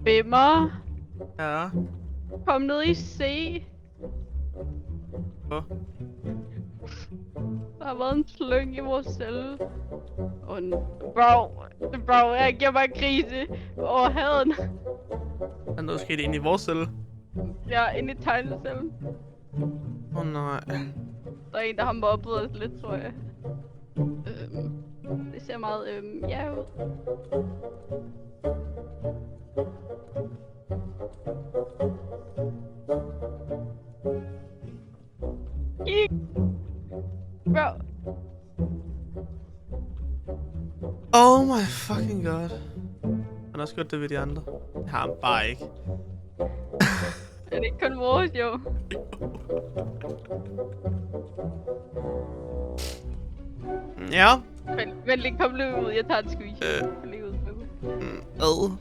Bimmer, Ja. kom ned i C. Hvor? Der har været en slyng i vores celle. Bro, jeg giver mig en krise over haden. Er noget sket ind i vores celle? Jeg er inde i tegnecellen. Nej. Der er en, der har mobbet os lidt, tror jeg. Det ser meget, ja ud. Kig! Bro, Oh my fucking god. Han har også gjort det ved de andre. Det har han bare ikke. er det ikke kun vores, jo? Ja. Vent lige, kom lige ud. Jeg tager et squeeze. Kom lige ud. Ad.